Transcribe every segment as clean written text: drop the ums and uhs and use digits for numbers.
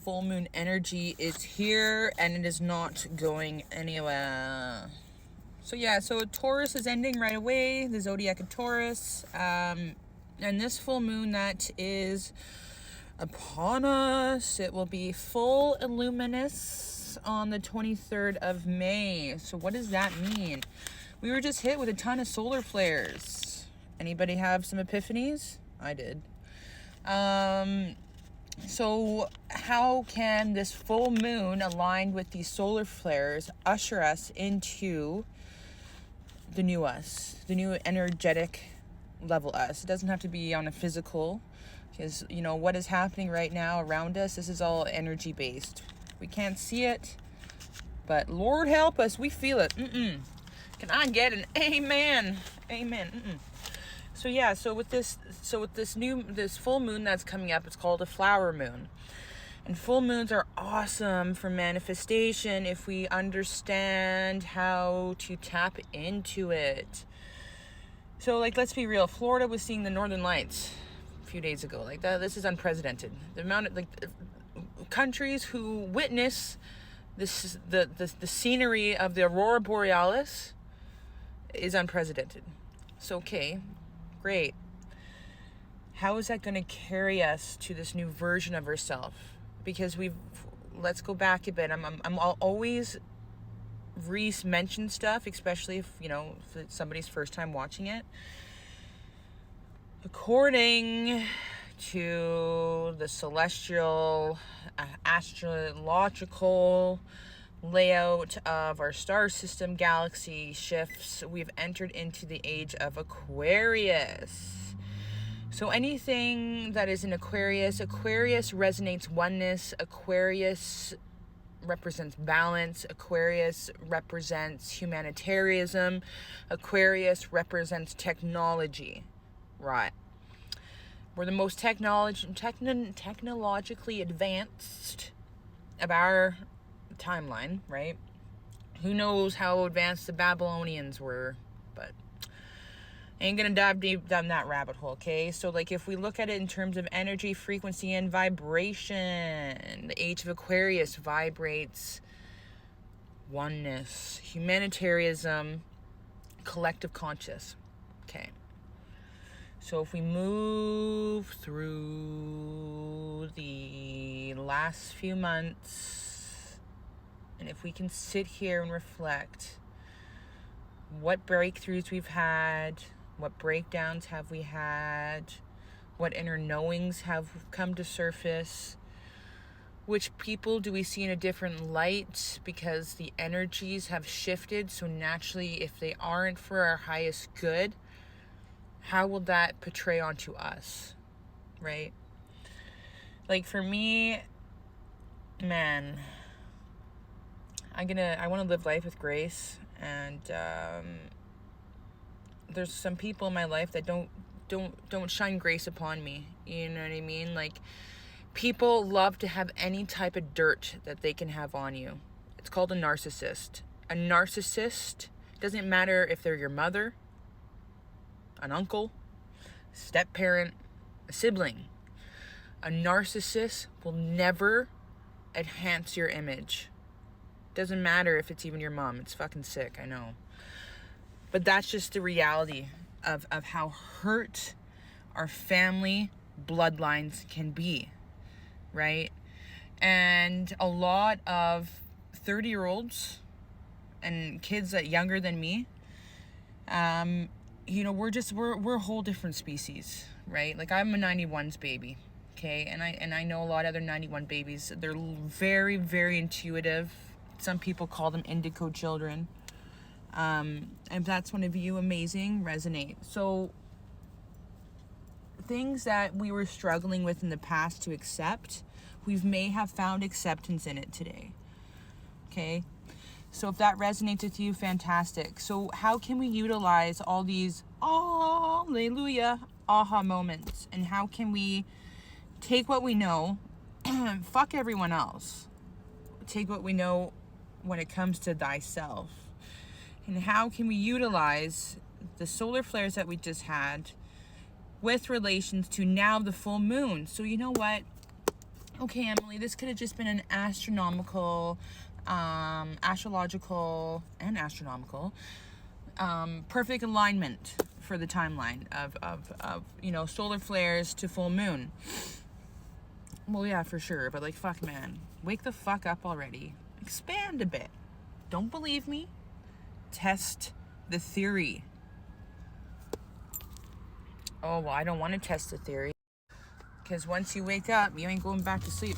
full moon energy is here and it is not going anywhere. So yeah, so Taurus is ending right away, the zodiac of Taurus. And this full moon that is upon us, it will be full and luminous on the 23rd of May. So what does that mean? We were just hit with a ton of solar flares. Anybody have some epiphanies? I did. So how can this full moon aligned with these solar flares usher us into the new us, the new energetic level us? It doesn't have to be on a physical, because, you know, what is happening right now around us, this is all energy based. We can't see it, but Lord help us, we feel it. Can I get an amen? Amen. So yeah, so with this full moon that's coming up, it's called a flower moon. And full moons are awesome for manifestation if we understand how to tap into it. So, like, let's be real. Florida was seeing the Northern Lights a few days ago. Like, that, this is unprecedented. The amount of, like, countries who witness this, the scenery of the Aurora Borealis is unprecedented. So, okay, great. How is that going to carry us to this new version of ourselves? Because let's go back a bit. I'm always mention stuff, especially if, you know, if it's somebody's first time watching it. According to the celestial, astrological layout of our star system, galaxy shifts, we've entered into the age of Aquarius. So anything that is in Aquarius resonates oneness. Aquarius represents balance. Aquarius represents humanitarianism. Aquarius represents technology. Right. We're the most technologically advanced of our timeline, right? Who knows how advanced the Babylonians were, but ain't gonna dive deep down that rabbit hole, okay? So, like, if we look at it in terms of energy, frequency, and vibration, the age of Aquarius vibrates oneness, humanitarianism, collective conscious. Okay. So if we move through the last few months, and if we can sit here and reflect, what breakthroughs we've had, what breakdowns have we had, what inner knowings have come to surface, which people do we see in a different light because the energies have shifted. So naturally, if they aren't for our highest good, how will that portray onto us, right? Like, for me, man, I want to live life with grace, and there's some people in my life that don't shine grace upon me. You know what I mean? Like, people love to have any type of dirt that they can have on you. It's called a narcissist. A narcissist, doesn't matter if they're your mother, an uncle, a step-parent, a sibling. A narcissist will never enhance your image. Doesn't matter if it's even your mom. It's fucking sick, I know. But that's just the reality of how hurt our family bloodlines can be, right? And a lot of 30-year-olds and kids that younger than me, you know, we're a whole different species, right? Like, I'm a 91s baby, okay? And I know a lot of other 91 babies. They're very, very intuitive. Some people call them indigo children. If that's one of you, amazing, resonate. So things that we were struggling with in the past to accept, we may have found acceptance in it today. Okay? So if that resonates with you, fantastic. So how can we utilize all these hallelujah aha moments? And how can we take what we know, fuck everyone else, take what we know when it comes to thyself? And how can we utilize the solar flares that we just had with relations to now the full moon? So you know what? okay, Emily, this could have just been an astrological, perfect alignment for the timeline of solar flares to full moon. Well, yeah, for sure. But like, fuck, man, wake the fuck up already. Expand a bit. Don't believe me? Test the theory. Oh, well, I don't want to test the theory. Because once you wake up, you ain't going back to sleep.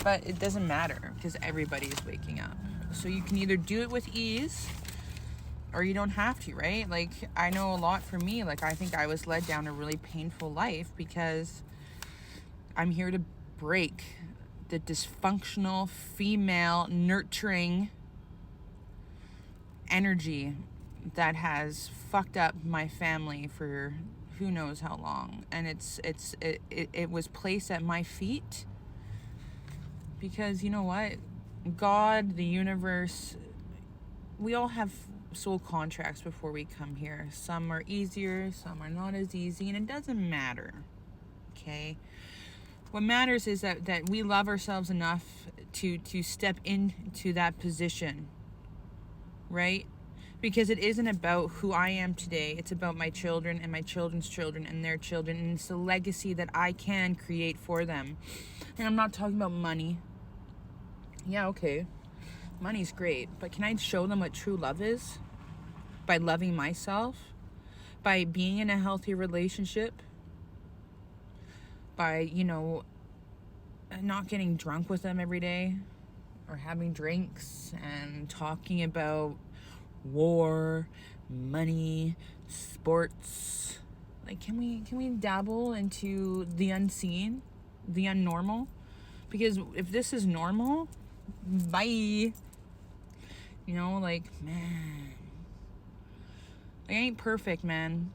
But it doesn't matter because everybody is waking up. So you can either do it with ease or you don't have to, right? Like, I know a lot for me. Like, I think I was led down a really painful life because I'm here to break the dysfunctional, female, nurturing energy that has fucked up my family for who knows how long. And it was placed at my feet because, you know what? God, the universe, we all have soul contracts before we come here. Some are easier, some are not as easy, and it doesn't matter. Okay? What matters is that we love ourselves enough to step into that position, right? Because it isn't about who I am today. It's about my children and my children's children and their children. And it's a legacy that I can create for them. And I'm not talking about money. Yeah, okay. Money's great. But can I show them what true love is? By loving myself? By being in a healthy relationship? By, not getting drunk with them every day? Or having drinks and talking about war, money, sports. Like, can we dabble into the unseen, the unnormal? Because if this is normal, bye. Like, man, I ain't perfect, man.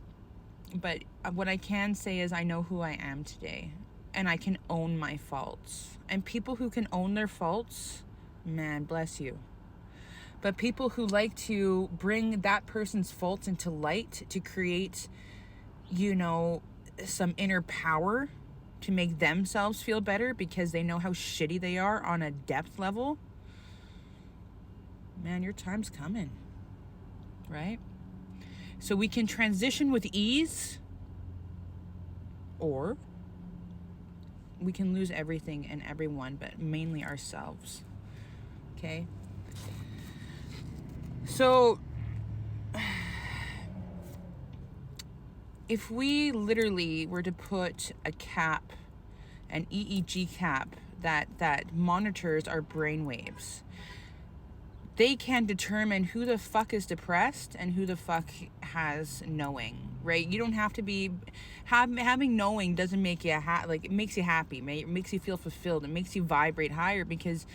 But what I can say is I know who I am today, and I can own my faults. And people who can own their faults, man, bless you. But people who like to bring that person's faults into light to create, some inner power to make themselves feel better because they know how shitty they are on a depth level, man, your time's coming, right? So we can transition with ease, or we can lose everything and everyone, but mainly ourselves, okay? So, if we literally were to put a cap, an EEG cap that monitors our brainwaves, they can determine who the fuck is depressed and who the fuck has knowing, right? You don't have to be having knowing doesn't make you it makes you happy, it makes you feel fulfilled, it makes you vibrate higher because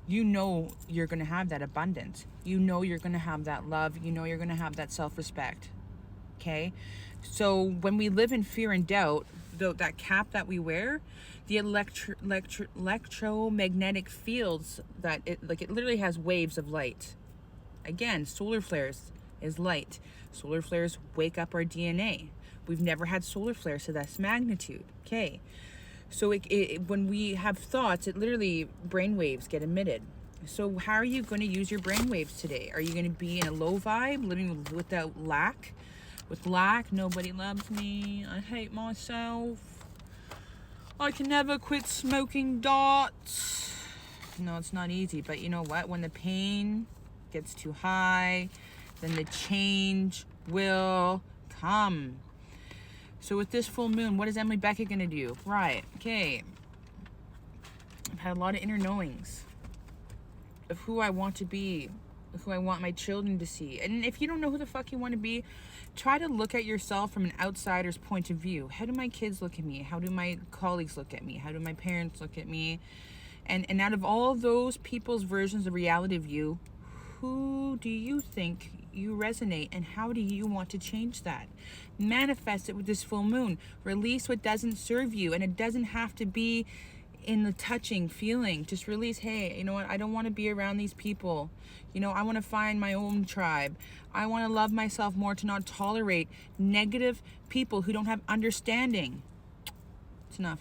you're going to have that abundance. You're going to have that love. You're going to have that self-respect. Okay? So when we live in fear and doubt, that cap that we wear, the electromagnetic fields it literally has waves of light. Again, solar flares is light. Solar flares wake up our DNA. We've never had solar flares to this magnitude. Okay? So when we have thoughts, it literally brain waves get emitted. So how are you going to use your brain waves today? Are you going to be in a low vibe, living without lack? With lack, nobody loves me. I hate myself. I can never quit smoking dots. No, it's not easy. But you know what? When the pain gets too high, then the change will come. So with this full moon, what is Emily Beckett going to do? Right. Okay. I've had a lot of inner knowings of who I want to be, of who I want my children to see. And if you don't know who the fuck you want to be, try to look at yourself from an outsider's point of view. How do my kids look at me? How do my colleagues look at me? How do my parents look at me? And out of all those people's versions of reality of you, who do you think you resonate, and how do you want to change that? Manifest it with this full moon. Release what doesn't serve you, and it doesn't have to be in the touching feeling. Just release, hey, you know what? I don't want to be around these people. I want to find my own tribe. I want to love myself more to not tolerate negative people who don't have understanding. It's enough.